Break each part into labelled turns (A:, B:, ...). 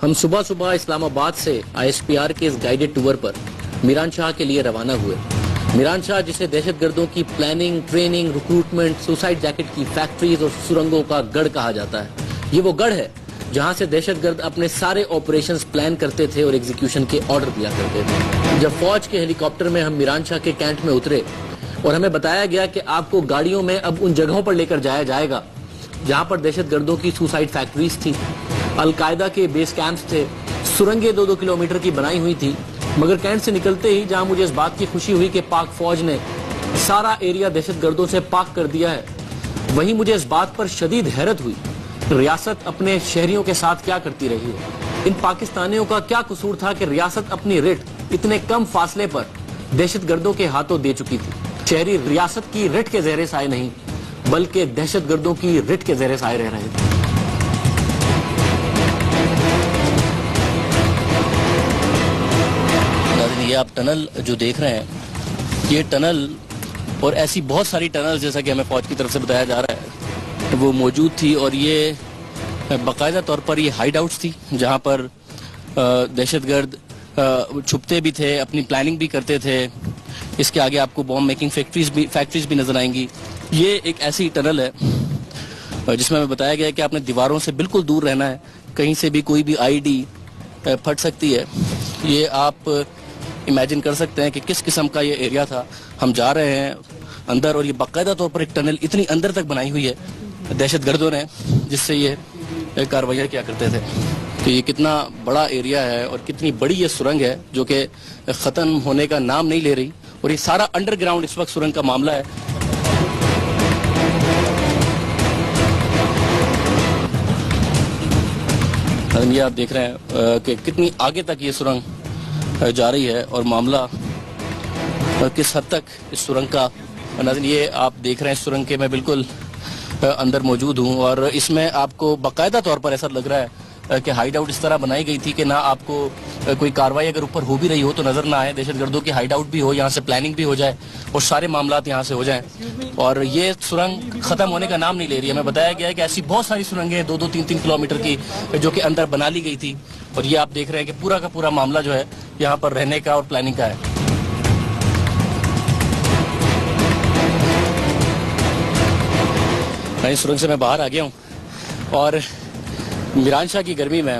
A: ہم صبح صبح اسلام آباد سے ISPR کے اس گائیڈڈ ٹور پر میران شاہ کے لیے روانہ ہوئے۔ میران شاہ جسے دہشت گردوں کی planning, training, recruitment, suicide jacket کی فیکٹریز اور سرنگوں کا گڑھ کہا جاتا ہے۔ یہ وہ گڑھ ہے جہاں سے دہشت گرد اپنے سارے آپریشنز پلان کرتے تھے اور ایگزیکیوشن کے آرڈر دیا کرتے تھے۔ جب فوج کے ہیلی کاپٹر میں ہم میران شاہ کے کینٹ میں اترے اور ہمیں بتایا گیا کہ آپ کو گاڑیوں میں اب ان جگہوں پر لے کر جایا جائے گا جہاں پر دہشت گردوں کی سوسائڈ فیکٹریز تھیں، القاعدہ کے بیس کیمپس تھے، سرنگیں 2-2 کلومیٹر کی بنائی ہوئی تھی، مگر کینٹ سے نکلتے ہی جہاں مجھے اس بات کی خوشی ہوئی کہ پاک فوج نے سارا ایریا دہشت گردوں سے پاک کر دیا ہے، وہیں مجھے اس بات پر شدید حیرت ہوئی کہ ریاست اپنے شہریوں کے ساتھ کیا کرتی رہی ہے۔ ان پاکستانیوں کا کیا قصور تھا کہ ریاست اپنی رٹ اتنے کم فاصلے پر دہشت گردوں کے ہاتھوں دے چکی تھی۔ شہری ریاست کی رٹ کے زیر سائے نہیں بلکہ دہشت گردوں کی رٹ کے زیر سائے رہ رہے تھے۔
B: یہ آپ ٹنل جو دیکھ رہے ہیں، یہ ٹنل اور ایسی بہت ساری ٹنل جیسا کہ ہمیں فوج کی طرف سے بتایا جا رہا ہے وہ موجود تھی، اور یہ باقاعدہ طور پر یہ ہائیڈ آؤٹس تھی جہاں پر دہشت گرد چھپتے بھی تھے، اپنی پلاننگ بھی کرتے تھے۔ اس کے آگے آپ کو بام میکنگ فیکٹریز بھی نظر آئیں گی۔ یہ ایک ایسی ٹنل ہے جس میں ہمیں بتایا گیا ہے کہ آپ نے دیواروں سے بالکل دور رہنا ہے، کہیں سے بھی کوئی بھی IED پھٹ سکتی ہے۔ یہ آپ امیجن کر سکتے ہیں کہ کس قسم کا یہ ایریا تھا۔ ہم جا رہے ہیں اندر اور یہ باقاعدہ طور پر ایک ٹنل اتنی اندر تک بنائی ہوئی ہے دہشت گردوں نے جس سے یہ کاروائیاں کیا کرتے تھے۔ تو یہ کتنا بڑا ایریا ہے اور کتنی بڑی یہ سرنگ ہے جو کہ ختم ہونے کا نام نہیں لے رہی، اور یہ سارا انڈر گراؤنڈ اس وقت سرنگ کا معاملہ ہے۔ یہ آپ دیکھ رہے ہیں کہ کتنی آگے تک یہ سرنگ جا رہی ہے اور معاملہ کس حد تک اس سرنگ کا۔ ناظرین یہ آپ دیکھ رہے ہیں سرنگ کے میں بالکل اندر موجود ہوں، اور اس میں آپ کو باقاعدہ طور پر ایسا لگ رہا ہے کہ ہائیڈ آؤٹ اس طرح بنائی گئی تھی کہ نہ آپ کو کوئی کاروائی اگر اوپر ہو بھی رہی ہو تو نظر نہ آئے، دہشت گردوں کی ہائیڈ آؤٹ بھی ہو، یہاں سے پلاننگ بھی ہو جائے اور سارے معاملات یہاں سے ہو جائیں۔ اور یہ سرنگ ختم ہونے کا نام نہیں لے رہی ہے۔ ہمیں بتایا گیا ہے کہ ایسی بہت ساری سرنگیں 2-2, 3-3 کلومیٹر کی جو کہ اندر بنا لی گئی تھی، اور یہ آپ دیکھ رہے ہیں کہ پورا کا پورا معاملہ جو ہے یہاں پر رہنے کا اور پلاننگ کا ہے۔ میں سرنگ سے میں باہر آ گیا ہوں، اور میران شاہ کی گرمی میں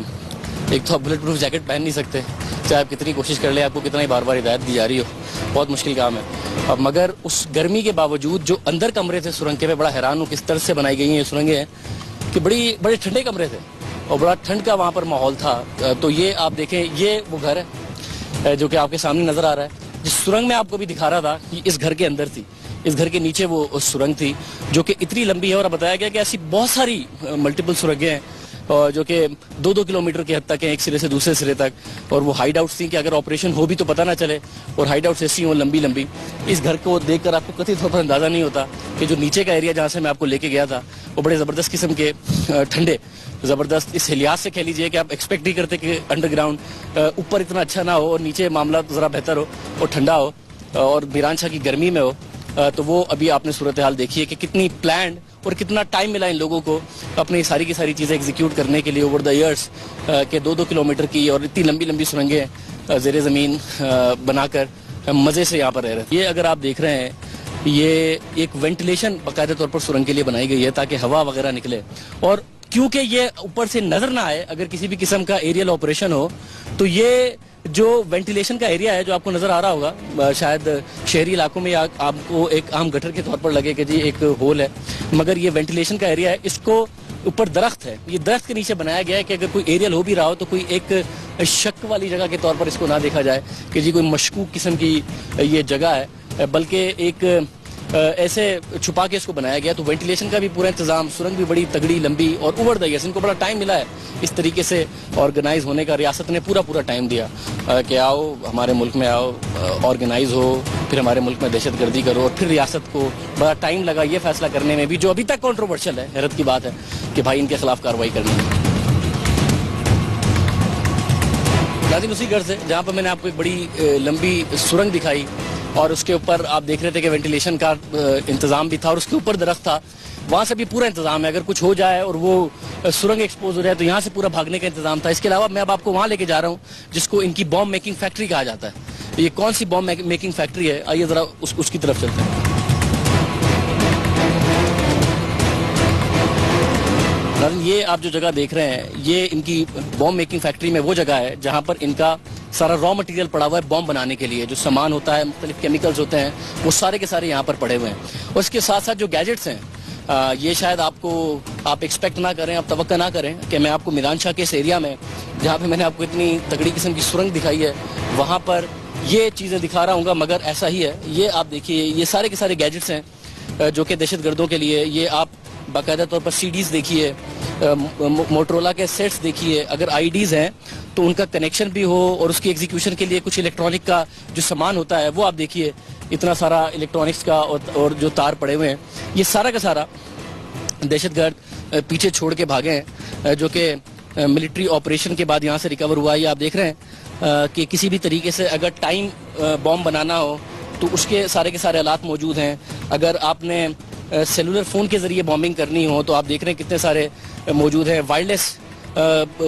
B: ایک تو آپ بلٹ پروف جیکٹ پہن نہیں سکتے، چاہے آپ کتنی کوشش کر لیں، آپ کو کتنا ہی بار بار ہدایت دی جا رہی ہو، بہت مشکل کام ہے۔ مگر اس گرمی کے باوجود جو اندر کمرے تھے سرنگ کے، میں بڑا حیران ہوں کس طرح سے بنائی گئی ہیں یہ سرنگیں ہیں کہ بڑے ٹھنڈے کمرے تھے اور بڑا ٹھنڈ کا وہاں پر ماحول تھا۔ تو یہ آپ دیکھیں، یہ وہ گھر ہے جو کہ آپ کے سامنے نظر آ رہا ہے، جس سرنگ میں آپ کو بھی دکھا رہا تھا کہ اس گھر کے اندر تھی، اس گھر کے نیچے وہ سرنگ تھی جو کہ اتنی لمبی ہے، اور بتایا گیا کہ ایسی بہت ساری ملٹیپل سرنگیں ہیں جو کہ 2-2 کلومیٹر کے حد تک ہیں ایک سرے سے دوسرے سرے تک، اور وہ ہائیڈ آؤٹس تھیں کہ اگر آپریشن ہو بھی تو پتہ نہ چلے، اور ہائیڈ آؤٹس ایسی ہوں لمبی۔ اس گھر کو دیکھ کر آپ کو قطعی طور پر اندازہ نہیں ہوتا کہ جو نیچے کا ایریا جہاں سے میں آپ کو لے کے گیا تھا وہ بڑے زبردست قسم کے ٹھنڈے، زبردست اس لحاظ سے کہہ لیجئے کہ آپ ایکسپیکٹ نہیں کرتے کہ انڈر گراؤنڈ اوپر اتنا اچھا نہ ہو اور نیچے معاملہ ذرا بہتر ہو اور ٹھنڈا ہو اور میران شاہ کی گرمی میں ہو۔ تو وہ ابھی آپ نے صورتحال دیکھی ہے کہ کتنی پلانڈ اور کتنا ٹائم ملا ان لوگوں کو اپنی ساری کی ساری چیزیں ایگزیکیوٹ کرنے کے لیے اوور دا ایئرس، کہ 2-2 کلومیٹر کی اور اتنی لمبی سرنگیں زیر زمین بنا کر مزے سے یہاں پر رہ رہے تھے۔ یہ اگر آپ دیکھ رہے ہیں یہ ایک وینٹیلیشن باقاعدہ طور پر سرنگ کے لیے بنائی گئی ہے تاکہ ہوا وغیرہ نکلے، اور کیونکہ یہ اوپر سے نظر نہ آئے اگر کسی بھی قسم کا ایریل آپریشن ہو، تو یہ جو وینٹیلیشن کا ایریا ہے جو آپ کو نظر آ رہا ہوگا شاید شہری علاقوں میں آپ کو ایک عام گٹر کے طور پر لگے کہ جی ایک ہول ہے، مگر یہ وینٹیلیشن کا ایریا ہے۔ اس کو اوپر درخت ہے، یہ درخت کے نیچے بنایا گیا ہے کہ اگر کوئی ایریل ہو بھی رہا ہو تو کوئی ایک شک والی جگہ کے طور پر اس کو نہ دیکھا جائے کہ جی کوئی مشکوک قسم کی یہ جگہ ہے، بلکہ ایک ایسے چھپا کے اس کو بنایا گیا۔ تو وینٹیلیشن کا بھی پورا انتظام، سرنگ بھی بڑی تگڑی لمبی اور اوور دا ایئرس، ان کو بڑا ٹائم ملا ہے اس طریقے سے آرگنائز ہونے کا۔ ریاست نے پورا ٹائم دیا کہ آؤ ہمارے ملک میں آؤ، آرگنائز ہو، پھر ہمارے ملک میں دہشت گردی کرو، اور پھر ریاست کو بڑا ٹائم لگا یہ فیصلہ کرنے میں بھی جو ابھی تک کنٹروورشل ہے، حیرت کی بات ہے کہ بھائی ان کے خلاف کارروائی کرنی ہے۔ لازم اسی گھر سے جہاں پر میں نے آپ کو ایک بڑی لمبی سرنگ دکھائی اور اس کے اوپر آپ دیکھ رہے تھے کہ وینٹیلیشن کا انتظام بھی تھا اور اس کے اوپر درخت تھا. وہاں سے بھی پورا انتظام ہے, اگر کچھ ہو جائے اور وہ سرنگ ایکسپوز ہو جائے تو یہاں سے پورا بھاگنے کا انتظام تھا. اس کے علاوہ میں اب آپ کو وہاں لے کے جا رہا ہوں جس کو ان کی بام میکنگ فیکٹری کہا جاتا ہے. یہ کون سی بام میکنگ فیکٹری ہے, آئیے ذرا اس کی طرف چلتے ہیں. یہ آپ جو جگہ دیکھ رہے ہیں یہ ان کی بام میکنگ فیکٹری میں وہ جگہ ہے جہاں پر ان کا سارا را مٹیریل پڑا ہوا ہے بام بنانے کے لیے. جو سامان ہوتا ہے, مختلف کیمیکلز ہوتے ہیں, وہ سارے کے سارے یہاں پر پڑے ہوئے ہیں. اور اس کے ساتھ ساتھ جو گیجٹس ہیں یہ شاید آپ ایکسپیکٹ نہ کریں, آپ توقع نہ کریں کہ میں آپ کو میران شاہ کے اس ایریا میں جہاں پہ میں نے آپ کو اتنی تگڑی قسم کی سرنگ دکھائی ہے وہاں پر یہ چیزیں دکھا رہا ہوں گا, مگر ایسا ہی ہے. یہ آپ دیکھیے یہ سارے کے سارے گیجٹس ہیں جو کہ دہشت گردوں کے لیے. یہ آپ باقاعدہ طور پر سی ڈیز دیکھیے, موٹرولا کے سیٹس دیکھیے, اگر آئی ڈیز ہیں تو ان کا کنیکشن بھی ہو اور اس کی ایگزیکیوشن کے لیے کچھ الیکٹرانک کا جو سامان ہوتا ہے وہ آپ دیکھیے. اتنا سارا الیکٹرانکس کا اور جو تار پڑے ہوئے ہیں, یہ سارا کا سارا دہشت گرد پیچھے چھوڑ کے بھاگے ہیں جو کہ ملٹری آپریشن کے بعد یہاں سے ریکور ہوا ہے. یہ آپ دیکھ رہے ہیں کہ کسی بھی طریقے سے اگر ٹائم بام بنانا ہو تو اس کے سارے آلات موجود ہیں. اگر آپ نے سیلولر فون کے ذریعے بامبنگ کرنی ہو تو آپ دیکھ رہے ہیں کتنے سارے موجود ہیں, وائرلیس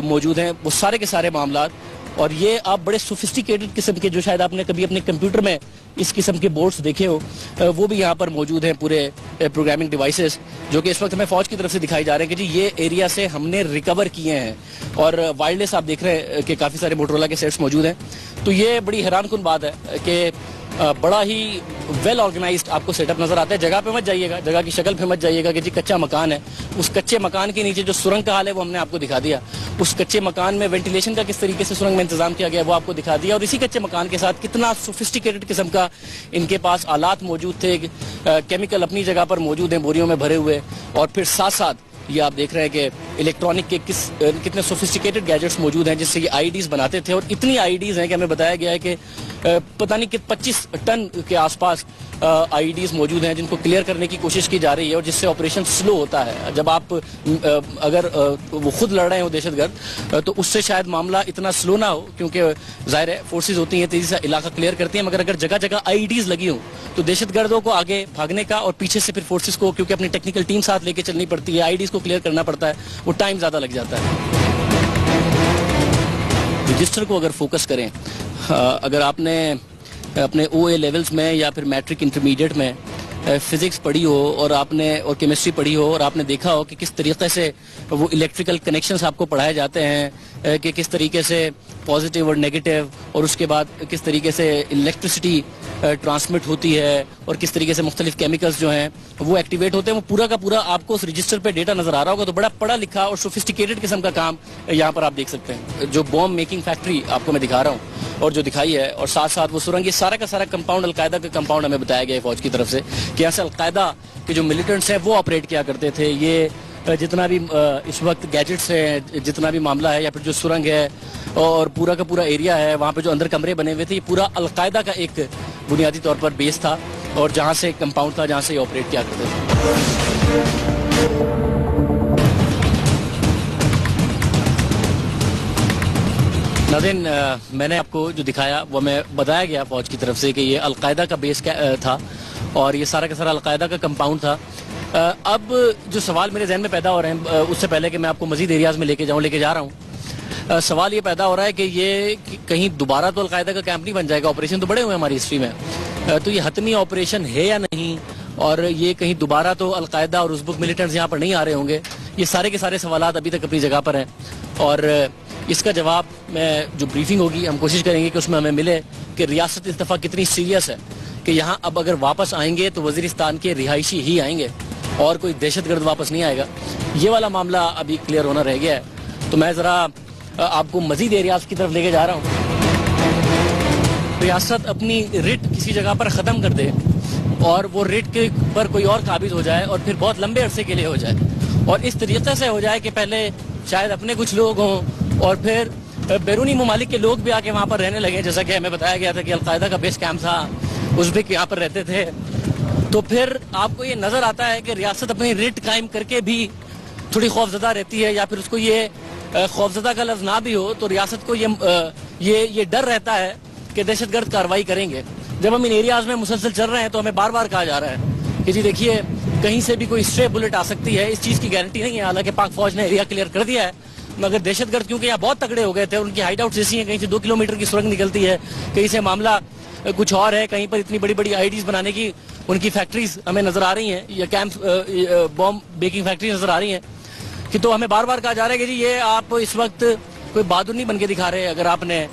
B: موجود ہیں, وہ سارے کے سارے معاملات. اور یہ آپ بڑے سوفسٹیکیٹڈ قسم کے جو شاید آپ نے کبھی اپنے کمپیوٹر میں اس قسم کے بورڈز دیکھے ہو وہ بھی یہاں پر موجود ہیں, پورے پروگرامنگ ڈیوائسز جو کہ اس وقت ہمیں فوج کی طرف سے دکھائی جا رہے ہیں کہ جی یہ ایریا سے ہم نے ریکور کیے ہیں. اور وائرلیس آپ دیکھ رہے ہیں کہ کافی سارے موٹرولا کے سیٹس موجود ہیں. تو یہ بڑی حیران کن بات ہے کہ بڑا ہی ویل آرگنائزڈ آپ کو سیٹ اپ نظر آتا ہے. جگہ پہ مت جائیے گا, جگہ کی شکل پہ مت جائیے گا کہ جی کچا مکان ہے. اس کچے مکان کے نیچے جو سرنگ کا حال ہے وہ ہم نے آپ کو دکھا دیا. اس کچے مکان میں وینٹیلیشن کا کس طریقے سے سرنگ میں انتظام کیا گیا وہ آپ کو دکھا دیا. اور اسی کچے مکان کے ساتھ کتنا سوفسٹیکیٹڈ قسم کا ان کے پاس آلات موجود تھے, کیمیکل اپنی جگہ پر موجود ہیں بوریوں میں بھرے ہوئے. اور پھر ساتھ ساتھ یہ آپ دیکھ رہے ہیں کہ الیکٹرانک کے کتنے سوفسٹیکیٹڈ گیجٹس موجود ہیں جس سے یہ آئی ڈیز بناتے تھے. اور اتنی آئی ڈیز ہیں کہ ہمیں بتایا گیا ہے کہ پتہ نہیں کہ 25 ٹن کے آس پاس آئی ڈیز موجود ہیں جن کو کلیئر کرنے کی کوشش کی جا رہی ہے, اور جس سے آپریشن سلو ہوتا ہے. جب آپ اگر وہ خود لڑ رہے ہوں دہشت گرد تو اس سے شاید معاملہ اتنا سلو نہ ہو, کیونکہ ظاہر ہے فورسز ہوتی ہیں تیزی سے علاقہ کلیئر کرتی ہیں, مگر اگر جگہ جگہ آئی ڈیز لگی ہوں تو دہشت گردوں کو آگے بھاگنے کا اور پیچھے سے پھر فورسز کو, کیونکہ اپنی ٹیکنیکل ٹیم ساتھ لے کے چلنی پڑتی ہے, آئی ڈیز کو کلیئر کرنا پڑتا ہے, وہ ٹائم زیادہ لگ جاتا ہے. رجسٹر کو اگر فوکس کریں, اگر آپ نے اپنے او اے لیولز میں یا پھر میٹرک انٹرمیڈیٹ میں فزکس پڑھی ہو اور آپ نے اور کیمسٹری پڑھی ہو اور آپ نے دیکھا ہو کہ کس طریقے سے وہ الیکٹریکل کنیکشنز آپ کو پڑھائے جاتے ہیں کہ کس طریقے سے پازیٹیو اور نیگیٹو, اور اس کے بعد کس طریقے سے الیکٹریسٹی ٹرانسمٹ ہوتی ہے اور کس طریقے سے مختلف کیمیکلز جو ہیں وہ ایکٹیویٹ ہوتے ہیں, وہ پورا کا پورا آپ کو اس رجسٹر پہ ڈیٹا نظر آ رہا ہوگا. تو بڑا پڑھا لکھا اور سوفسٹیکیٹڈ قسم کا کام یہاں پر آپ دیکھ سکتے ہیں. جو بام میکنگ فیکٹری آپ کو میں دکھا رہا ہوں اور جو دکھائی ہے, اور ساتھ ساتھ وہ سرنگ, یہ سارا کا سارا کمپاؤنڈ القاعدہ کا کمپاؤنڈ ہمیں بتایا گیا ہے فوج کی طرف سے کہ یہاں سے القاعدہ کے جو ملیٹنٹس ہیں وہ آپریٹ کیا کرتے تھے. یہ جتنا بھی اس وقت گیجٹس ہیں, جتنا بھی معاملہ ہے, یا پھر جو سرنگ ہے اور پورا کا پورا ایریا ہے, وہاں پہ جو اندر کمرے بنے ہوئے تھے, یہ پورا القاعدہ کا ایک بنیادی طور پر بیس تھا اور جہاں سے کمپاؤنڈ تھا جہاں سے یہ آپریٹ کیا کرتے تھے. ناظرین, میں نے آپ کو جو دکھایا وہ میں بتایا گیا فوج کی طرف سے کہ یہ القاعدہ کا بیس تھا اور یہ سارا کا سارا القاعدہ کا کمپاؤنڈ تھا. اب جو سوال میرے ذہن میں پیدا ہو رہے ہیں, اس سے پہلے کہ میں آپ کو مزید ایریاز میں لے کے جا رہا ہوں, سوال یہ پیدا ہو رہا ہے کہ یہ کہیں دوبارہ تو القاعدہ کا کیمپ نہیں بن جائے گا. آپریشن تو بڑے ہوئے ہماری ہسٹری میں, تو یہ حتمی آپریشن ہے یا نہیں, اور یہ کہیں دوبارہ تو القاعدہ اور ازبک ملیٹنٹس یہاں پر نہیں آ رہے ہوں گے. یہ سارے کے سارے سوالات ابھی تک اپنی جگہ پر ہیں, اور اس کا جواب میں جو بریفنگ ہوگی ہم کوشش کریں گے کہ اس میں ہمیں ملے کہ ریاست اس دفعہ کتنی سیریس ہے کہ یہاں اب اگر واپس آئیں گے تو وزیرستان کے رہائشی ہی آئیں گے اور کوئی دہشت گرد واپس نہیں آئے گا. یہ والا معاملہ ابھی کلیئر ہونا رہ گیا ہے. تو میں ذرا آپ کو مزید ایریاز کی طرف لے کے جا رہا ہوں. ریاست اپنی رٹ کسی جگہ پر ختم کر دے اور وہ ریٹ کے پر کوئی اور قابض ہو جائے اور پھر بہت لمبے عرصے کے لیے ہو جائے, اور اس طریقے سے ہو جائے کہ پہلے شاید اپنے کچھ لوگ ہوں اور پھر بیرونی ممالک کے لوگ بھی آ کے وہاں پر رہنے لگے, جیسا کہ ہمیں بتایا گیا تھا کہ القاعدہ کا بیس کیمپ تھا, ازبک یہاں پر رہتے تھے. تو پھر آپ کو یہ نظر آتا ہے کہ ریاست اپنی ریٹ قائم کر کے بھی تھوڑی خوفزدہ رہتی ہے, یا پھر اس کو یہ خوفزدہ کا لفظ نہ بھی ہو تو ریاست کو یہ ڈر رہتا ہے کہ دہشت گرد کارروائی کریں گے. جب ہم ان ایریاز میں مسلسل چل رہے ہیں تو ہمیں بار بار کہا جا رہا ہے کہ جی دیکھیے کہیں سے بھی کوئی اسٹرے بلٹ آ سکتی ہے. اس چیز کی گارنٹی نہیں ہے, حالانکہ پاک فوج نے ایریا کلیئر کر دیا ہے, مگر دہشت گرد کیونکہ یہاں بہت تگڑے ہو گئے تھے, ان کی ہائیڈ آؤٹس ایسی ہیں کہیں سے 2 کلومیٹر کی سرنگ نکلتی ہے, کہیں سے معاملہ کچھ اور ہے, کہیں پر اتنی بڑی بڑی آئی ڈیز بنانے کی ان کی فیکٹریز ہمیں نظر آ رہی ہیں, یا کیمپ بام بیکنگ فیکٹریز نظر آ رہی ہیں. کہ تو ہمیں بار بار کہا جا رہا ہے کہ جی یہ آپ اس وقت کوئی بہادر نہیں بن کے دکھا رہے, اگر آپ نے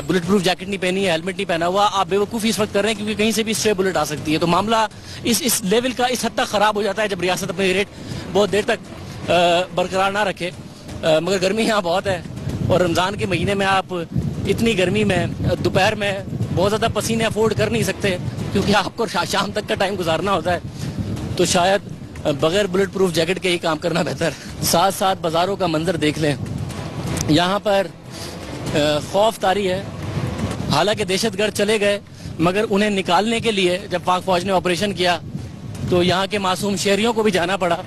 B: بلٹ پروف جیکٹ نہیں پہنی ہے, ہیلمٹ نہیں پہنا ہوا, آپ بے وقوفی اس وقت کر رہے ہیں کیونکہ کہیں سے بھی اسٹرے بلٹ آ سکتی ہے. تو معاملہ اس لیول کا اس حد تک خراب ہو جاتا ہے جب ریاست اپنے ریٹ بہت دیر تک برقرار نہ رکھے. مگر گرمی یہاں بہت ہے, اور رمضان کے مہینے میں آپ اتنی گرمی میں دوپہر میں بہت زیادہ پسینے افورڈ کر نہیں سکتے کیونکہ آپ کو شام تک کا ٹائم گزارنا ہوتا ہے. تو شاید بغیر بلٹ پروف جیکٹ کے ہی کام کرنا بہتر. ساتھ ساتھ بازاروں کا منظر دیکھ لیں, یہاں پر خوف طاری ہے. حالانکہ دہشت گرد چلے گئے, مگر انہیں نکالنے کے لیے جب پاک فوج نے آپریشن کیا تو یہاں کے معصوم شہریوں کو بھی جانا پڑا,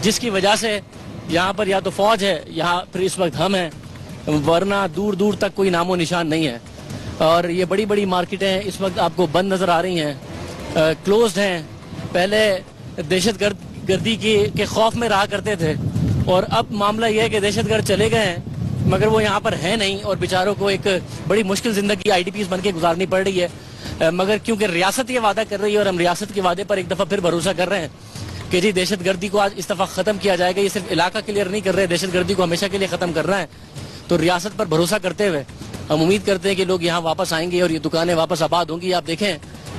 B: جس کی وجہ سے یہاں پر یا تو فوج ہے یہاں پھر اس وقت ہم ہیں, ورنہ دور دور تک کوئی نام و نشان نہیں ہے. اور یہ بڑی بڑی مارکیٹیں اس وقت آپ کو بند نظر آ رہی ہیں, کلوزڈ ہیں. پہلے دہشت گردی کے خوف میں رہا کرتے تھے, اور اب معاملہ یہ ہے کہ دہشت گرد چلے گئے ہیں مگر وہ یہاں پر ہے نہیں, اور بیچاروں کو ایک بڑی مشکل زندگی آئی ڈی پیز بن کے گزارنی پڑ رہی ہے. مگر کیونکہ ریاست یہ وعدہ کر رہی ہے اور ہم ریاست کے وعدے پر ایک دفعہ پھر بھروسہ کر رہے ہیں کہ جی دہشت گردی کو آج اس دفعہ ختم کیا جائے گا. یہ صرف علاقہ کلیئر نہیں کر رہے, دہشت گردی کو ہمیشہ کے لیے ختم کرنا ہے. تو ریاست پر بھروسہ کرتے ہوئے ہم امید کرتے ہیں کہ لوگ یہاں واپس آئیں گے اور یہ دکانیں واپس آباد ہوں گی. آپ دیکھیں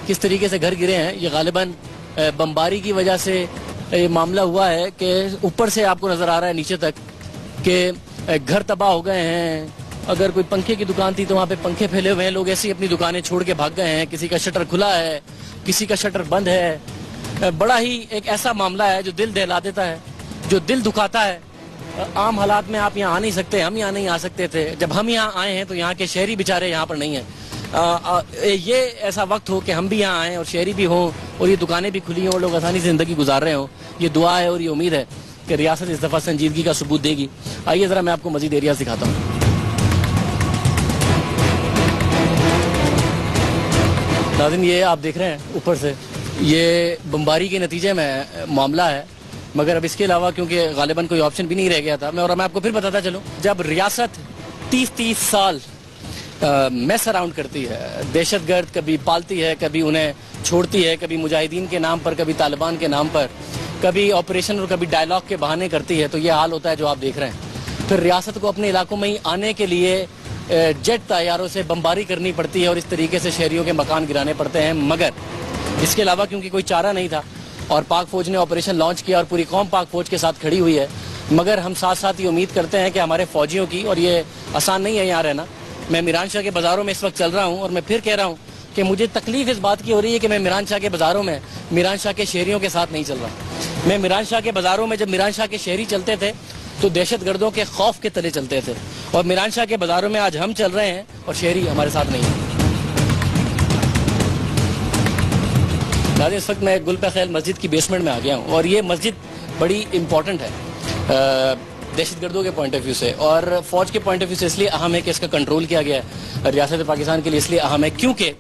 B: کس طریقے سے گھر گرے ہیں, یہ غالباً بمباری کی وجہ سے یہ معاملہ ہوا ہے کہ اوپر سے آپ کو نظر آ رہا ہے نیچے تک کہ گھر تباہ ہو گئے ہیں. اگر کوئی پنکھے کی دکان تھی تو وہاں پہ پنکھے پھیلے ہوئے ہیں, لوگ ایسی اپنی دکانیں چھوڑ کے بھاگ گئے ہیں. کسی کا شٹر کھلا ہے, کسی کا شٹر بند ہے. بڑا ہی ایک ایسا معاملہ ہے جو دل دہلا دیتا ہے, جو دل دکھاتا ہے. عام حالات میں آپ یہاں آ نہیں سکتے, ہم یہاں نہیں آ سکتے تھے. جب ہم یہاں آئے ہیں تو یہاں کے شہری بیچارے یہاں پر نہیں ہیں. یہ ایسا وقت ہو کہ ہم بھی یہاں آئیں اور شہری بھی ہوں اور یہ دکانیں بھی کھلی ہوں اور لوگ آسانی سے زندگی گزار رہے ہوں. یہ دعا ہے اور یہ امید ہے کہ ریاست اس دفعہ سنجیدگی کا ثبوت دے گی. آئیے ذرا میں آپ کو مزید ایریا دکھاتا ہوں. ناظرین یہ آپ دیکھ رہے ہیں اوپر سے, یہ بمباری کے نتیجے میں معاملہ ہے, مگر اب اس کے علاوہ کیونکہ غالباً کوئی آپشن بھی نہیں رہ گیا تھا. میں آپ کو پھر بتاتا چلوں, جب ریاست 30 سال میس اراؤنڈ کرتی ہے, دہشت گرد کبھی پالتی ہے, کبھی انہیں چھوڑتی ہے, کبھی مجاہدین کے نام پر, کبھی طالبان کے نام پر, کبھی آپریشن اور کبھی ڈائلاگ کے بہانے کرتی ہے, تو یہ حال ہوتا ہے جو آپ دیکھ رہے ہیں. پھر ریاست کو اپنے علاقوں میں ہی آنے کے لیے جیٹ طیاروں سے بمباری کرنی پڑتی ہے اور اس طریقے سے شہریوں کے مکان گرانے پڑتے ہیں. مگر اس کے علاوہ کیونکہ کوئی چارہ نہیں تھا اور پاک فوج نے آپریشن لانچ کیا اور پوری قوم پاک فوج کے ساتھ کھڑی ہوئی ہے. مگر ہم ساتھ ساتھ یہ امید کرتے ہیں کہ ہمارے فوجیوں کی, اور یہ آسان نہیں ہے یہاں رہنا. میں میران شاہ کے بازاروں میں اس وقت چل رہا ہوں اور میں پھر کہہ رہا ہوں کہ مجھے تکلیف اس بات کی ہو رہی ہے کہ میں میران شاہ کے بازاروں میں میران شاہ کے شہریوں کے ساتھ نہیں چل رہا. میں میران شاہ کے بازاروں میں جب میران شاہ کے شہری چلتے تھے تو دہشت گردوں کے خوف کے تلے چلتے تھے, اور میران شاہ کے بازاروں میں آج ہم چل رہے ہیں اور شہری ہمارے ساتھ نہیں ہیں. دادا اس وقت میں گل پہ خیل مسجد کی بیسمنٹ میں آ گیا ہوں, اور یہ مسجد بڑی امپورٹنٹ ہے دہشت گردوں کے پوائنٹ آف ویو سے, اور فوج کے پوائنٹ آف ویو سے اس لیے اہم ہے کہ اس کا کنٹرول کیا گیا ہے. ریاست پاکستان کے لیے اس لیے اہم ہے کیونکہ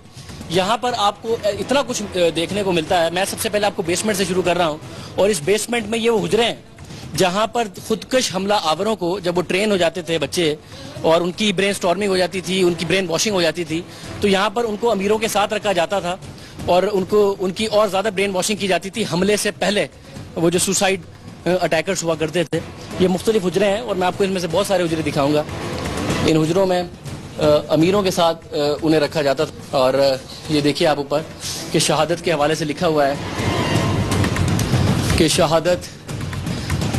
B: یہاں پر آپ کو اتنا کچھ دیکھنے کو ملتا ہے. میں سب سے پہلے آپ کو بیسمنٹ سے شروع کر رہا ہوں, اور اس بیسمنٹ میں یہ وہ حجرے ہیں جہاں پر خودکش حملہ آوروں کو جب وہ ٹرین ہو جاتے تھے بچے اور ان کی برین سٹارمنگ ہو جاتی تھی, ان کی برین واشنگ ہو جاتی تھی, تو یہاں پر ان کو امیروں کے ساتھ رکھا جاتا تھا اور ان کی اور زیادہ برین واشنگ کی جاتی تھی حملے سے پہلے. وہ جو سوسائڈ اٹیکرز ہوا کرتے تھے, یہ مختلف حجرے ہیں اور میں آپ کو ان میں سے بہت سارے حجرے دکھاؤں گا. ان حجروں میں امیروں کے ساتھ انہیں رکھا جاتا تھا, اور یہ دیکھیے آپ اوپر کہ شہادت کے حوالے سے لکھا ہوا ہے کہ شہادت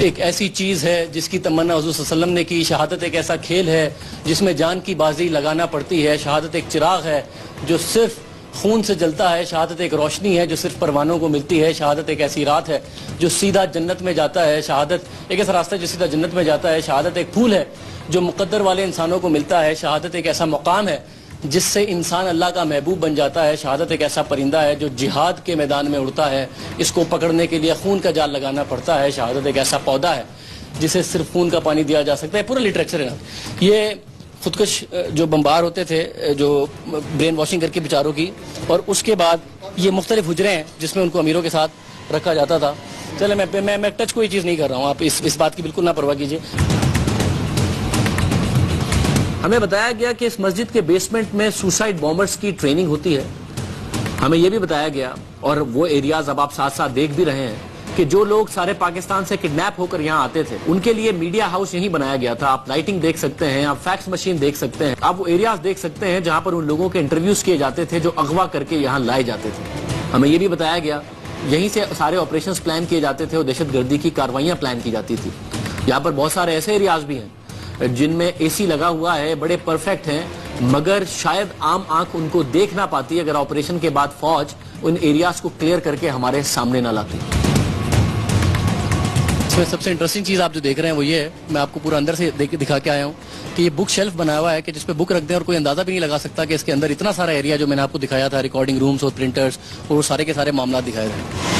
B: ایک ایسی چیز ہے جس کی تمنا حضور صلی اللہ علیہ وسلم نے کی. شہادت ایک ایسا کھیل ہے جس میں جان کی بازی لگانا پڑتی ہے. شہادت ایک چراغ ہے جو صرف خون سے جلتا ہے. شہادت ایک روشنی ہے جو صرف پروانوں کو ملتی ہے. شہادت ایک ایسی رات ہے جو سیدھا جنت میں جاتا ہے. شہادت ایک ایسا راستہ ہے جو سیدھا جنت میں جاتا ہے. شہادت ایک پھول ہے جو مقدر والے انسانوں کو ملتا ہے. شہادت ایک ایسا مقام ہے جس سے انسان اللہ کا محبوب بن جاتا ہے. شہادت ایک ایسا پرندہ ہے جو جہاد کے میدان میں اڑتا ہے. اس کو پکڑنے کے لیے خون کا جال لگانا پڑتا ہے. شہادت ایک ایسا پودا ہے جسے صرف خون کا پانی دیا جا سکتا ہے. پورا لٹریچر ہے نا. یہ خودکش جو بمبار ہوتے تھے جو برین واشنگ کر کے بیچاروں کی, اور اس کے بعد یہ مختلف حجرے ہیں جس میں ان کو امیروں کے ساتھ رکھا جاتا تھا. چلے میں ٹچ کوئی چیز نہیں کر رہا ہوں, آپ اس بات کی بالکل نہ پرواہ کیجیے.
A: ہمیں بتایا گیا کہ اس مسجد کے بیسمنٹ میں سوسائڈ بامبرز کی ٹریننگ ہوتی ہے. ہمیں یہ بھی بتایا گیا, اور وہ ایریاز اب آپ ساتھ ساتھ دیکھ بھی رہے ہیں, کہ جو لوگ سارے پاکستان سے کڈنیپ ہو کر یہاں آتے تھے ان کے لیے میڈیا ہاؤس یہیں بنایا گیا تھا. آپ لائٹنگ دیکھ سکتے ہیں, آپ فیکس مشین دیکھ سکتے ہیں, آپ وہ ایریاز دیکھ سکتے ہیں جہاں پر ان لوگوں کے انٹرویوز کیے جاتے تھے جو اغوا کر کے یہاں لائے جاتے تھے. ہمیں یہ بھی بتایا گیا یہیں سے سارے آپریشنز پلان کیے جاتے تھے اور دہشت گردی کی کاروائیاں پلان کی جاتی تھی. یہاں پر بہت سارے ایسے ایریاز بھی ہیں جن میں اے سی لگا ہوا ہے, بڑے پرفیکٹ ہیں, مگر شاید عام آنکھ ان کو دیکھ نہ پاتی اگر آپریشن کے بعد فوج ان ایریاز کو کلیئر کر کے ہمارے سامنے نہ لاتی.
B: اس میں سب سے انٹرسٹنگ چیز آپ جو دیکھ رہے ہیں وہ یہ ہے, میں آپ کو پورا اندر سے دکھا کے آیا ہوں کہ یہ بک شیلف بنا ہوا ہے کہ جس پہ بک رکھ دیں اور کوئی اندازہ بھی نہیں لگا سکتا کہ اس کے اندر اتنا سارا ایریا جو میں نے آپ کو دکھایا تھا, ریکارڈنگ رومز اور پرنٹرز اور وہ سارے کے سارے معاملات دکھائے گئے ہیں.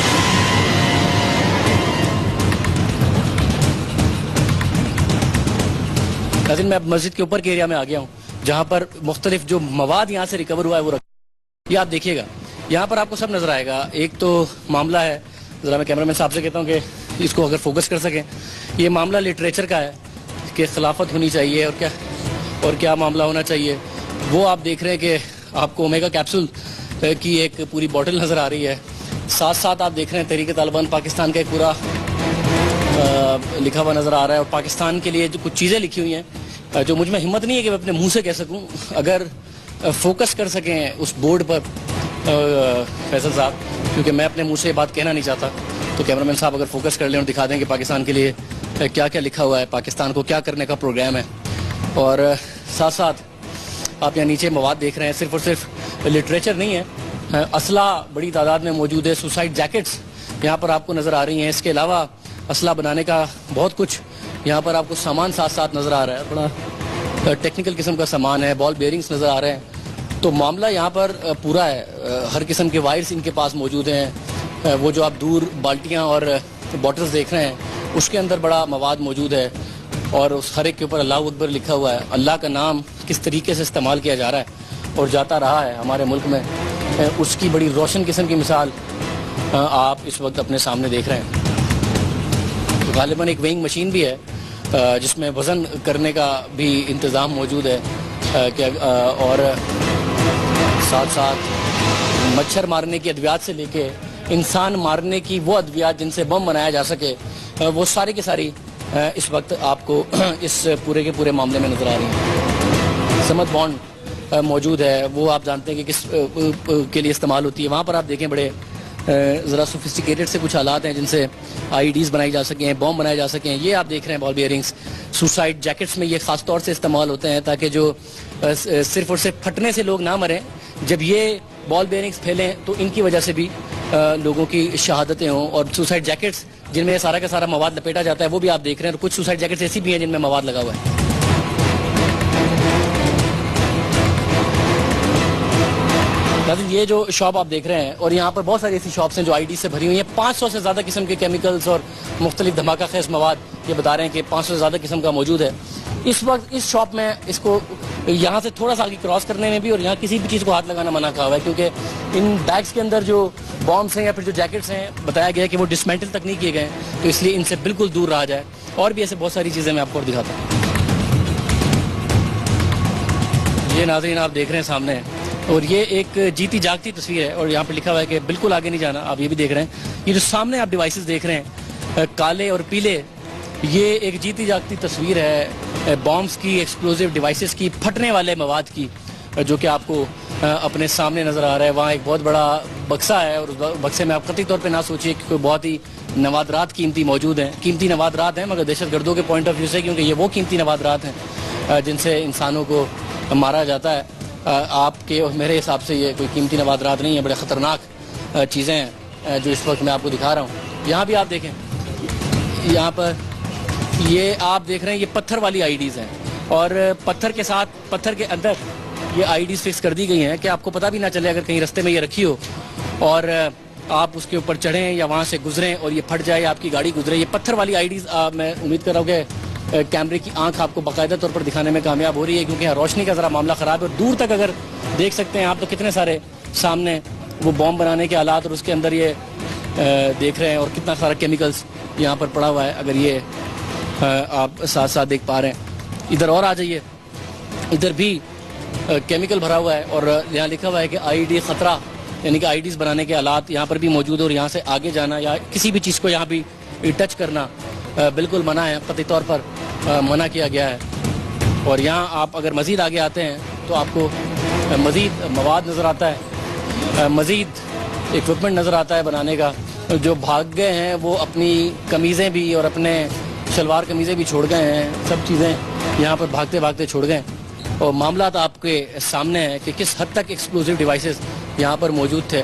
B: لیکن میں اب مسجد کے اوپر کے ایریا میں آ گیا ہوں جہاں پر مختلف جو مواد یہاں سے ریکور ہوا ہے وہ یہ آپ دیکھیے گا. یہاں پر آپ کو سب نظر آئے گا. ایک تو معاملہ ہے, ذرا میں کیمرہ مین صاحب سے کہتا ہوں کہ اس کو اگر فوکس کر سکیں, یہ معاملہ لٹریچر کا ہے کہ خلافت ہونی چاہیے اور کیا معاملہ ہونا چاہیے. وہ آپ دیکھ رہے ہیں کہ آپ کو اومیگا کیپسول کی ایک پوری بوٹل نظر آ رہی ہے. ساتھ ساتھ آپ دیکھ رہے ہیں تحریک طالبان پاکستان کا ایک پورا لکھا ہوا نظر آ رہا ہے, اور پاکستان کے لیے جو کچھ چیزیں لکھی ہوئی ہیں جو مجھ میں ہمت نہیں ہے کہ میں اپنے منہ سے کہہ سکوں. اگر فوکس کر سکیں اس بورڈ پر فیصل صاحب, کیونکہ میں اپنے منہ سے یہ بات کہنا نہیں چاہتا, تو کیمرہ مین صاحب اگر فوکس کر لیں اور دکھا دیں کہ پاکستان کے لیے کیا کیا لکھا ہوا ہے, پاکستان کو کیا کرنے کا پروگرام ہے. اور ساتھ ساتھ آپ یہاں نیچے مواد دیکھ رہے ہیں, صرف اور صرف لٹریچر نہیں ہے, اسلحہ بڑی تعداد میں موجود ہے. سوسائڈ جیکٹس یہاں پر آپ کو نظر آ رہی ہیں. اس کے علاوہ اسلحہ بنانے کا بہت کچھ یہاں پر آپ کو سامان ساتھ ساتھ نظر آ رہا ہے, بڑا ٹیکنیکل قسم کا سامان ہے. بال بیئرنگس نظر آ رہے ہیں. تو معاملہ یہاں پر پورا ہے. ہر قسم کے وائرس ان کے پاس موجود ہیں. وہ جو آپ دور بالٹیاں اور باٹلز دیکھ رہے ہیں اس کے اندر بڑا مواد موجود ہے, اور اس ہر ایک کے اوپر اللہ اکبر لکھا ہوا ہے. اللہ کا نام کس طریقے سے استعمال کیا جا رہا ہے اور جاتا رہا ہے ہمارے ملک میں, اس کی بڑی روشن قسم کی مثال آپ اس وقت اپنے سامنے دیکھ رہے ہیں. غالباً ایک ویئنگ مشین بھی ہے جس میں وزن کرنے کا بھی انتظام موجود ہے, اور ساتھ ساتھ مچھر مارنے کی ادویات سے لے کے انسان مارنے کی وہ ادویات جن سے بم بنایا جا سکے, وہ ساری کی ساری اس وقت آپ کو اس پورے کے پورے معاملے میں نظر آ رہی ہیں. سمت بانڈ موجود ہے, وہ آپ جانتے ہیں کہ کس کے لیے استعمال ہوتی ہے. وہاں پر آپ دیکھیں بڑے ذرا سوفسٹیکیٹڈ سے کچھ حالات ہیں جن سے آئی ڈیز بنائی جا سکیں, بم بنائے جا سکیں. یہ آپ دیکھ رہے ہیں بال بیئرنگس. سوسائڈ جیکٹس میں یہ خاص طور سے استعمال ہوتے ہیں تاکہ جو صرف اور صرف پھٹنے سے لوگ نہ مریں. جب یہ بال بیئرنگس پھیلیں تو ان کی وجہ سے بھی لوگوں کی شہادتیں ہوں. اور سوسائڈ جیکٹس جن میں سارا کا سارا مواد لپیٹا جاتا ہے وہ بھی آپ دیکھ رہے ہیں. اور کچھ سوسائڈ جیکٹس ایسی بھی ہیں جن میں مواد لگا ہوا ہے. یہ جو شاپ آپ دیکھ رہے ہیں, اور یہاں پر بہت ساری ایسی شاپس ہیں جو آئی ڈی سے بھری ہوئی ہیں. 500 سے زیادہ قسم کے کیمیکلز اور مختلف دھماکہ خیز مواد, یہ بتا رہے ہیں کہ 500 سے زیادہ قسم کا موجود ہے. اس وقت اس شاپ میں اس کو یہاں سے تھوڑا سا آگے کراس کرنے میں بھی اور یہاں کسی بھی چیز کو ہاتھ لگانا منع کہا ہوا ہے, کیونکہ ان بیگز کے اندر جو بامس ہیں یا پھر جو جیکٹس ہیں بتایا گیا ہے کہ وہ ڈسمینٹل تک نہیں کیے گئے ہیں, تو اس لیے ان سے بالکل دور رہا جائے. اور بھی ایسے بہت ساری چیزیں میں آپ کو اور دکھاتا ہوں. یہ ناظرین آپ دیکھ رہے ہیں سامنے, اور یہ ایک جیتی جاگتی تصویر ہے, اور یہاں پہ لکھا ہوا ہے کہ بالکل آگے نہیں جانا. آپ یہ بھی دیکھ رہے ہیں, یہ جو سامنے آپ ڈیوائسز دیکھ رہے ہیں کالے اور پیلے, یہ ایک جیتی جاگتی تصویر ہے بامس کی, ایکسپلوزیو ڈیوائسز کی, پھٹنے والے مواد کی, جو کہ آپ کو اپنے سامنے نظر آ رہا ہے. وہاں ایک بہت بڑا بکسا ہے, اور اس بکسے میں آپ قطعی طور پہ نہ سوچیے کہ کوئی بہت ہی نوادرات قیمتی موجود ہیں. قیمتی نوادرات ہیں مگر دہشت گردوں کے پوائنٹ آف ویو سے, کیونکہ یہ وہ قیمتی نوادرات ہیں جن سے انسانوں کو مارا جاتا ہے. آپ کے اور میرے حساب سے یہ کوئی قیمتی نوادرات نہیں ہیں, بڑے خطرناک چیزیں ہیں جو اس وقت میں آپ کو دکھا رہا ہوں. یہاں بھی آپ دیکھیں, یہاں پر یہ آپ دیکھ رہے ہیں یہ پتھر والی آئی ڈیز ہیں, اور پتھر کے ساتھ پتھر کے اندر یہ آئی ڈیز فکس کر دی گئی ہیں کہ آپ کو پتہ بھی نہ چلے اگر کہیں رستے میں یہ رکھی ہو اور آپ اس کے اوپر چڑھیں یا وہاں سے گزریں اور یہ پھٹ جائے, آپ کی گاڑی گزرے. یہ پتھر والی آئی ڈیز میں امید کر رہا ہوں کہ کیمرے کی آنکھ آپ کو باقاعدہ طور پر دکھانے میں کامیاب ہو رہی ہے، کیونکہ یہاں روشنی کا ذرا معاملہ خراب ہے، اور دور تک اگر دیکھ سکتے ہیں آپ تو کتنے سارے سامنے وہ بام بنانے کے آلات، اور اس کے اندر یہ دیکھ رہے ہیں، اور کتنا سارا کیمیکلز یہاں پر پڑا ہوا ہے، اگر یہ آپ ساتھ ساتھ دیکھ پا رہے ہیں۔ ادھر اور آ جائیے، ادھر بھی کیمیکل بھرا ہوا ہے، اور یہاں لکھا ہوا ہے کہ آئی ڈی خطرہ، یعنی کہ آئی ڈیز بنانے کے آلات یہاں پر بھی موجود ہے، اور یہاں سے آگے جانا یا کسی بھی چیز کو یہاں بھی ٹچ کرنا بالکل منع ہے، قطعی طور پر منع کیا گیا ہے۔ اور یہاں آپ اگر مزید آگے آتے ہیں تو آپ کو مزید مواد نظر آتا ہے، مزید اکوپمنٹ نظر آتا ہے بنانے کا۔ جو بھاگ گئے ہیں وہ اپنی قمیضیں بھی اور اپنے شلوار قمیضیں بھی چھوڑ گئے ہیں، سب چیزیں یہاں پر بھاگتے بھاگتے چھوڑ گئے ہیں، اور معاملات آپ کے سامنے ہیں کہ کس حد تک ایکسپلوزیو ڈیوائسز یہاں پر موجود تھے۔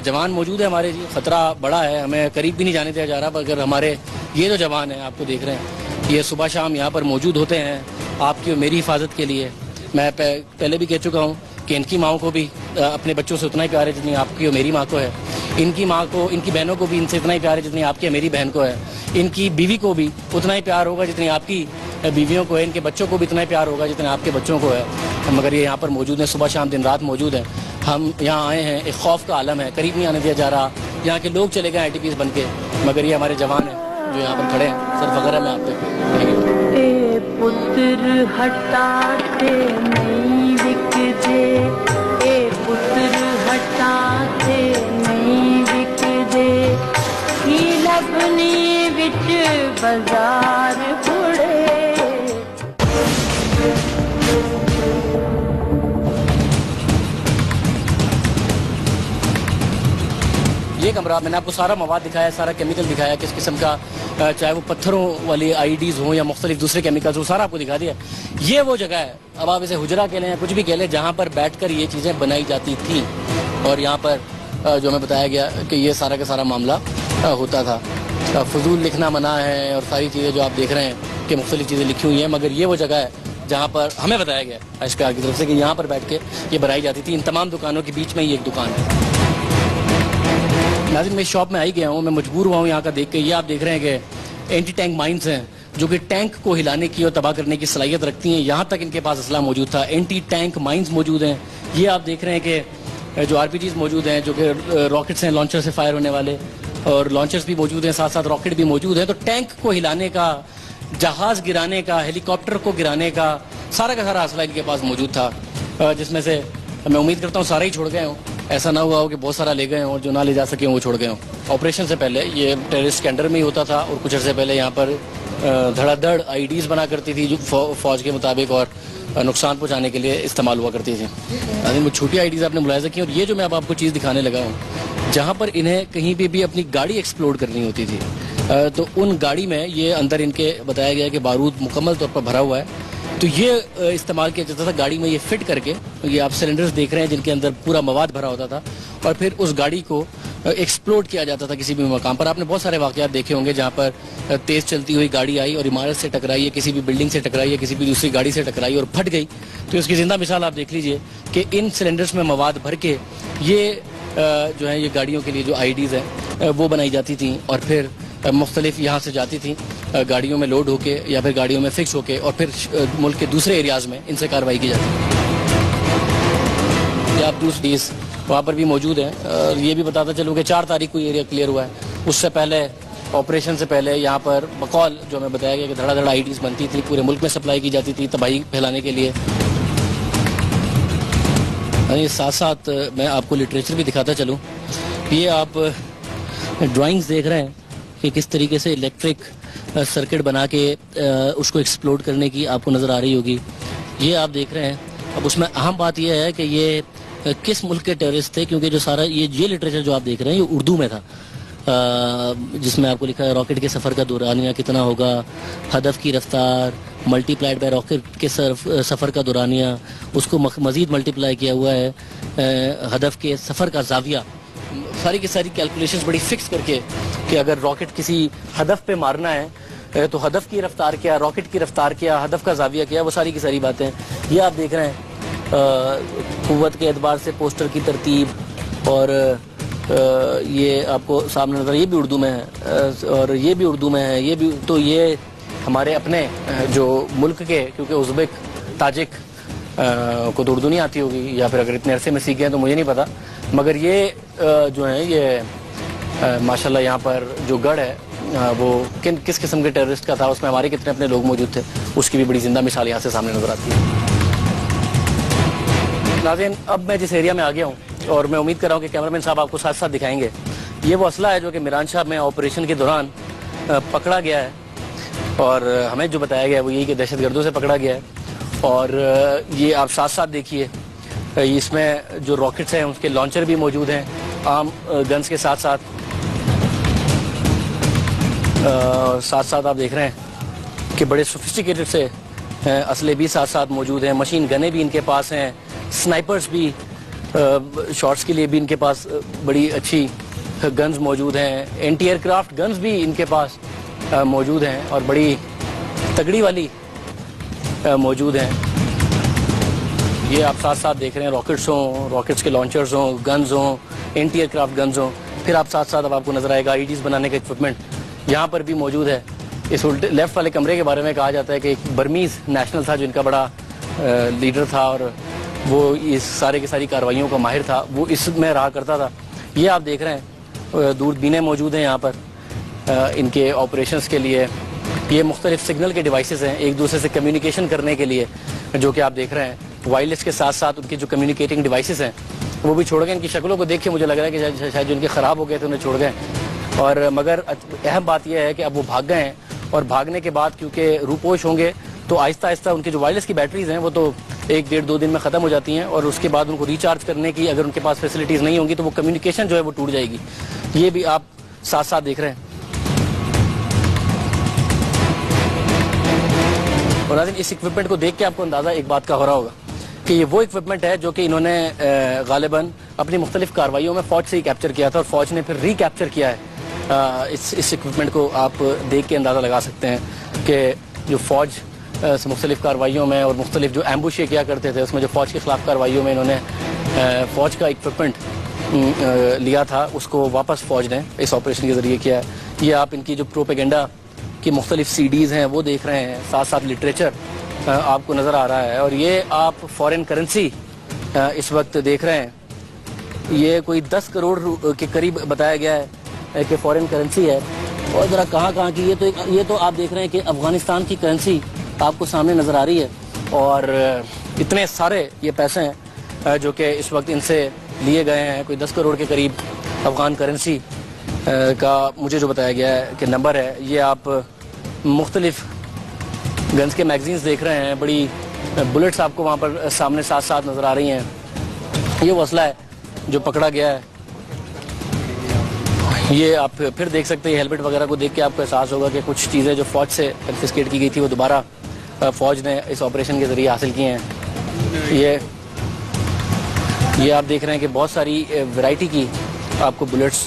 B: جوان موجود ہے ہمارے، جی خطرہ بڑا ہے، ہمیں قریب بھی نہیں جانے دیا جا رہا، مگر ہمارے یہ جو جوان ہیں آپ کو دیکھ رہے ہیں، یہ صبح شام یہاں پر موجود ہوتے ہیں آپ کی اور میری حفاظت کے لیے۔ میں پہلے بھی کہہ چکا ہوں کہ ان کی ماؤں کو بھی اپنے بچوں سے اتنا ہی پیار ہے جتنی آپ کی اور میری ماں کو ہے، ان کی ماں کو، ان کی بہنوں کو بھی ان سے اتنا ہی پیار ہے جتنی آپ کی اور میری بہن کو ہے، ان کی بیوی کو بھی اتنا ہی پیار ہوگا جتنی آپ کی بیویوں کو ہے، ان کے بچوں کو بھی اتنا ہی پیار ہوگا جتنا آپ کے بچوں کو ہے، مگر یہ یہاں پر موجود ہیں، صبح شام دن رات موجود ہیں۔ ہم یہاں آئے ہیں، ایک خوف کا عالم ہے، قریب نہیں آنے دیا جا رہا، یہاں کے لوگ چلے گئے آئی ٹی پیز بن کے، مگر یہ ہمارے جوان ہیں جو یہاں پر کھڑے ہیں۔ سر فخر ہے میں آپ پہ۔
C: اے پتر ہٹا کے نہیں وک جے، اے پتر ہٹا کے نہیں وک جے، ہی لبنی وچ بازار پڑے۔
B: یہ کمرہ میں نے آپ کو سارا مواد دکھایا، سارا کیمیکل دکھایا، کس قسم کا، چاہے وہ پتھروں والی آئی ڈیز ہوں یا مختلف دوسرے کیمیکلز ہوں، سارا آپ کو دکھا دیا۔ یہ وہ جگہ ہے، اب آپ اسے حجرہ کہہ لیں یا کچھ بھی کہہ لیں، جہاں پر بیٹھ کر یہ چیزیں بنائی جاتی تھیں، اور یہاں پر جو ہمیں بتایا گیا کہ یہ سارا کا سارا معاملہ ہوتا تھا۔ فضول لکھنا منع ہے، اور ساری چیزیں جو آپ دیکھ رہے ہیں کہ مختلف چیزیں لکھی ہوئی ہیں، مگر یہ وہ جگہ ہے جہاں پر ہمیں بتایا گیا اشکار کی طرف سے کہ یہاں پر بیٹھ کے یہ بنائی جاتی تھی۔ ان تمام دکانوں کے بیچ میں یہ ایک دکان ہے۔ ناظرین میں شاپ میں آئی گیا ہوں، میں مجبور ہوا ہوں یہاں کا دیکھ کے۔ یہ آپ دیکھ رہے ہیں کہ اینٹی ٹینک مائنز ہیں جو کہ ٹینک کو ہلانے کی اور تباہ کرنے کی صلاحیت رکھتی ہیں، یہاں تک ان کے پاس اسلحہ موجود تھا۔ اینٹی ٹینک مائنز موجود ہیں۔ یہ آپ دیکھ رہے ہیں کہ جو آر پی جیز موجود ہیں، جو کہ راکٹس ہیں، لانچر سے فائر ہونے والے، اور لانچرز بھی موجود ہیں، ساتھ ساتھ راکٹ بھی موجود ہیں۔ تو ٹینک کو ہلانے کا، جہاز گرانے کا، ہیلی کاپٹر کو گرانے کا سارا اسلحہ ان کے پاس موجود تھا، جس میں سے میں امید کرتا ہوں سارے ہی چھوڑ گئے ہوں۔ ایسا نہ ہوا ہو کہ بہت سارا لے گئے ہوں اور جو نہ لے جا سکے ہوں وہ چھوڑ گئے ہوں۔ آپریشن سے پہلے یہ ٹیررسٹ کے انڈر میں ہی ہوتا تھا، اور کچھ عرصے پہلے یہاں پر دھڑا دھڑ آئی ڈیز بنا کرتی تھی جو فوج کے مطابق اور نقصان پہنچانے کے لیے استعمال ہوا کرتی تھی۔ وہ چھوٹی آئی ڈیز آپ نے ملاحظہ کی، اور یہ جو میں اب آپ کو چیز دکھانے لگا ہوں، جہاں پر انہیں کہیں بھی اپنی گاڑی ایکسپلوڈ کرنی ہوتی تھی، تو ان گاڑی میں یہ اندر ان کے بتایا گیا کہ بارود مکمل طور پر بھرا ہوا ہے، تو یہ استعمال کیا جاتا تھا گاڑی میں یہ فٹ کر کے۔ یہ آپ سلنڈرز دیکھ رہے ہیں جن کے اندر پورا مواد بھرا ہوتا تھا، اور پھر اس گاڑی کو ایکسپلوڈ کیا جاتا تھا کسی بھی مقام پر۔ آپ نے بہت سارے واقعات دیکھے ہوں گے جہاں پر تیز چلتی ہوئی گاڑی آئی اور عمارت سے ٹکرائی، کسی بھی بلڈنگ سے ٹکرائی، کسی بھی دوسری گاڑی سے ٹکرائی اور پھٹ گئی۔ تو اس کی زندہ مثال آپ دیکھ لیجئے کہ ان سلنڈرز میں مواد بھر کے یہ جو ہے یہ گاڑیوں کے لیے جو آئی ڈیز ہیں وہ بنائی جاتی تھیں، اور پھر مختلف یہاں سے جاتی تھیں گاڑیوں میں لوڈ ہو کے یا پھر گاڑیوں میں فکس ہو کے، اور پھر ملک کے دوسرے ایریاز میں ان سے کارروائی کی جاتی ہے۔ یہ آپ دوسری وہاں پر بھی موجود ہیں، اور یہ بھی بتاتا چلوں کہ 4 تاریخ کو یہ ایریا کلیئر ہوا ہے۔ اس سے پہلے آپریشن سے پہلے یہاں پر بقول جو ہمیں بتایا گیا کہ دھڑا دھڑا آئی ڈیز بنتی تھی، پورے ملک میں سپلائی کی جاتی تھی تباہی پھیلانے کے لیے۔ ساتھ ساتھ میں آپ کو لٹریچر بھی دکھاتا چلوں۔ یہ آپ ڈرائنگز دیکھ رہے ہیں کہ کس طریقے سے الیکٹرک سرکٹ بنا کے اس کو ایکسپلوڈ کرنے کی آپ کو نظر آ رہی ہوگی۔ یہ آپ دیکھ رہے ہیں۔ اب اس میں اہم بات یہ ہے کہ یہ کس ملک کے ٹیررسٹ تھے، کیونکہ جو سارا یہ لٹریچر جو آپ دیکھ رہے ہیں یہ اردو میں تھا، جس میں آپ کو لکھا ہے راکٹ کے سفر کا دورانیہ کتنا ہوگا، ہدف کی رفتار ملٹی پلائڈ بائی راکٹ کے سفر کا دورانیہ، اس کو مزید ملٹی پلائی کیا ہوا ہے ہدف کے سفر کا زاویہ، ساری کی ساری کیلکولیشنز بڑی فکس کر کے کہ اگر راکٹ کسی ہدف پہ مارنا ہے تو ہدف کی رفتار کیا، راکٹ کی رفتار کیا، ہدف کا زاویہ کیا، وہ ساری کی ساری باتیں یہ آپ دیکھ رہے ہیں۔ قوت کے اعتبار سے پوسٹر کی ترتیب، اور یہ آپ کو سامنے نظر، یہ بھی اردو میں ہے اور یہ بھی اردو میں ہے، یہ بھی، تو یہ ہمارے اپنے جو ملک کے, کیونکہ ازبک تاجک کو تو اردو نہیں آتی ہوگی, یا پھر اگر اتنے عرصے میں سیکھ گئے تو مجھے نہیں پتا, مگر یہ جو ہیں یہ ماشاءاللہ یہاں پر جو گڑھ ہے وہ کس قسم کے ٹیررسٹ کا تھا, اس میں ہمارے کتنے اپنے لوگ موجود تھے, اس کی بھی بڑی زندہ مثال یہاں سے سامنے نظر آتی ہے. ناظرین, اب میں جس ایریا میں آ گیا ہوں اور میں امید کر رہا ہوں کہ کیمرامین صاحب آپ کو ساتھ ساتھ دکھائیں گے, یہ وہ اسلحہ ہے جو کہ میران شاہ میں آپریشن کے دوران پکڑا گیا ہے, اور ہمیں جو بتایا گیا ہے وہ یہی کہ دہشت گردوں سے پکڑا گیا ہے. اور یہ آپ ساتھ ساتھ دیکھیے, اس میں جو راکٹس ہیں اس کے لانچر بھی موجود ہیں عام گنز کے ساتھ ساتھ. ساتھ ساتھ آپ دیکھ رہے ہیں کہ بڑے سوفسٹیکیٹڈ سے اسلحے بھی ساتھ ساتھ موجود ہیں, مشین گنیں بھی ان کے پاس ہیں, سنائپرز بھی, شاٹس کے لیے بھی ان کے پاس بڑی اچھی گنز موجود ہیں, اینٹی ایئر کرافٹ گنز بھی ان کے پاس موجود ہیں اور بڑی تگڑی والی موجود ہیں. یہ آپ ساتھ ساتھ دیکھ رہے ہیں راکٹس ہوں, راکٹس کے لانچرز ہوں, گنز ہوں, اینٹی ایئر کرافٹ گنز ہوں. پھر آپ ساتھ ساتھ اب آپ کو نظر آئے گا آئی ڈیز بنانے کا اکوپمنٹ یہاں پر بھی موجود ہے. اس لیفٹ والے کمرے کے بارے میں کہا جاتا ہے کہ ایک برمیز نیشنل تھا جو ان کا بڑا لیڈر تھا, اور وہ اس سارے کی ساری کارروائیوں کا ماہر تھا, وہ اس میں رہا کرتا تھا. یہ آپ دیکھ رہے ہیں دوربینیں موجود ہیں یہاں پر ان کے آپریشنز کے لیے. یہ مختلف سگنل کے ڈیوائسز ہیں ایک دوسرے سے کمیونیکیشن کرنے کے لیے, جو کہ آپ دیکھ رہے ہیں. وائرلیس کے ساتھ ساتھ ان کے جو کمیونیکیٹنگ ڈیوائسز ہیں وہ بھی چھوڑ گئے. ان کی شکلوں کو دیکھ کے مجھے لگ رہا ہے کہ شاید جو ان کے خراب ہو گئے تھے انہیں چھوڑ گئے. اور مگر اہم بات یہ ہے کہ اب وہ بھاگ گئے ہیں, اور بھاگنے کے بعد کیونکہ روپوش ہوں گے تو آہستہ آہستہ ان کے جو وائرلیس کی بیٹریز ہیں وہ تو 1-1.5-2 دن میں ختم ہو جاتی ہیں, اور اس کے بعد ان کو ریچارج کرنے کی اگر ان کے پاس فیسلٹیز نہیں ہوں گی تو وہ کمیونیکیشن جو ہے وہ ٹوٹ جائے گی. یہ بھی آپ ساتھ ساتھ دیکھ رہے ہیں. اور ناظرین, اس اکوپمنٹ کو دیکھ کے آپ کو اندازہ ایک بات کا ہو رہا ہوگا کہ یہ وہ اکوپمنٹ ہے جو کہ انہوں نے غالباً اپنی مختلف کارروائیوں میں فوج سے ہی کیپچر کیا تھا, اور فوج نے پھر ری کیپچر کیا ہے. اس اکوپمنٹ کو آپ دیکھ کے اندازہ لگا سکتے ہیں کہ جو فوج مختلف کارروائیوں میں اور مختلف جو ایمبوشیں کیا کرتے تھے اس میں جو فوج کے خلاف کارروائیوں میں انہوں نے فوج کا اکوپمنٹ لیا تھا اس کو واپس فوج نے اس آپریشن کے ذریعے کیا ہے. یہ آپ ان کی جو پروپیگنڈا کی مختلف سی ڈیز ہیں وہ دیکھ رہے ہیں, ساتھ ساتھ لٹریچر آپ کو نظر آ رہا ہے. اور یہ آپ فارن کرنسی اس وقت دیکھ رہے ہیں, یہ کوئی 10 کروڑ کے قریب بتایا گیا ہے کہ فارن کرنسی ہے. اور ذرا کہاں کی, یہ تو آپ دیکھ رہے ہیں کہ افغانستان کی کرنسی آپ کو سامنے نظر آ رہی ہے, اور اتنے سارے یہ پیسے ہیں جو کہ اس وقت ان سے لیے گئے ہیں. کوئی 10 کروڑ کے قریب افغان کرنسی کا مجھے جو بتایا گیا ہے کہ نمبر ہے. یہ آپ مختلف گنز کے میگزینز دیکھ رہے ہیں, بڑی بلٹس آپ کو وہاں پر سامنے ساتھ ساتھ نظر آ رہی ہیں. یہ وہ اسلحہ ہے جو پکڑا گیا ہے. یہ آپ پھر دیکھ سکتے ہیں, ہیلمٹ وغیرہ کو دیکھ کے آپ کو احساس ہوگا کہ کچھ چیزیں جو فوج سے کنفسکیٹ کی گئی تھی وہ دوبارہ فوج نے اس آپریشن کے ذریعے حاصل کی ہیں. یہ آپ دیکھ رہے ہیں کہ بہت ساری ورائٹی کی آپ کو بلٹس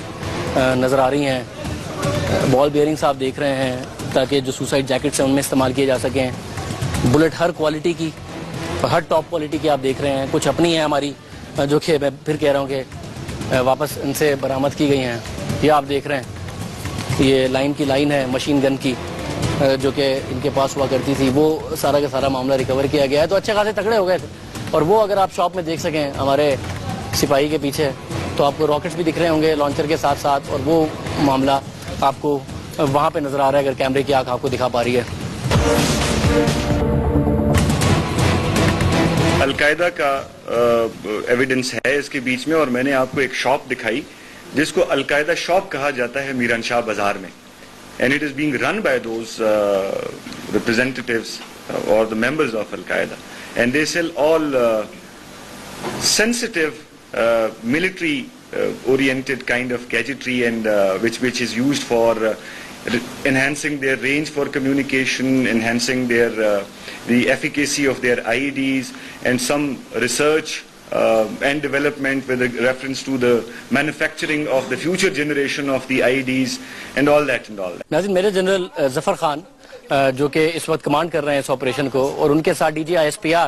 B: نظر آ رہی ہیں. بال بیئرنگس آپ دیکھ رہے ہیں تاکہ جو سوسائڈ جیکٹس ہیں ان میں استعمال کیے جا سکیں. بلٹ ہر کوالٹی کی, ہر ٹاپ کوالٹی کی آپ دیکھ رہے ہیں. کچھ اپنی ہیں ہماری جو کہ میں پھر کہہ رہا ہوں کہ واپس ان سے برآمد کی گئی ہیں. یہ آپ دیکھ رہے ہیں یہ لائن ہے مشین گن کی جو کہ ان کے پاس ہوا کرتی تھی, وہ سارا کا سارا معاملہ ریکور کیا گیا ہے. تو اچھے خاصے تکڑے ہو گئے تھے. اور وہ اگر آپ شاپ میں دیکھ سکیں ہمارے سپاہی کے پیچھے تو آپ کو راکٹس بھی دکھ رہے ہوں گے لانچر کے ساتھ ساتھ, اور وہ معاملہ آپ کو وہاں پہ نظر آ رہا ہے اگر کیمرے کی آنکھ آپ کو دکھا پا رہی ہے.
D: القاعدہ کا ایویڈنس ہے اس کے بیچ میں, اور میں نے آپ کو ایک شاپ دکھائی جس کو القاعدہ شاپ کہا جاتا ہے میران شاہ بازار میں, and it is being run by those representatives اور the members of Al-Qaeda, and they sell all sensitive military oriented kind of gadgetry, and which is used for enhancing their range for communication, enhancing their the efficacy of their IEDs, and some research and development with a reference to the manufacturing of the future generation of the IEDs and all that.
B: ناظرین, major general Zafar Khan جو کہ اس وقت command کر رہے ہیں اس operation کو, اور ان کے ساتھ D G ISPR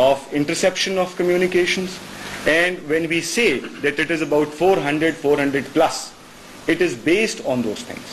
D: of interception of communications, and when we say that it is about 400 plus, it is based on those things.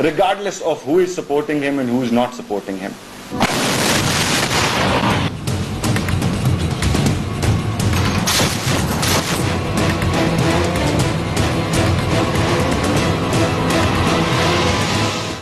D: regardless of who is supporting him and who is not supporting him.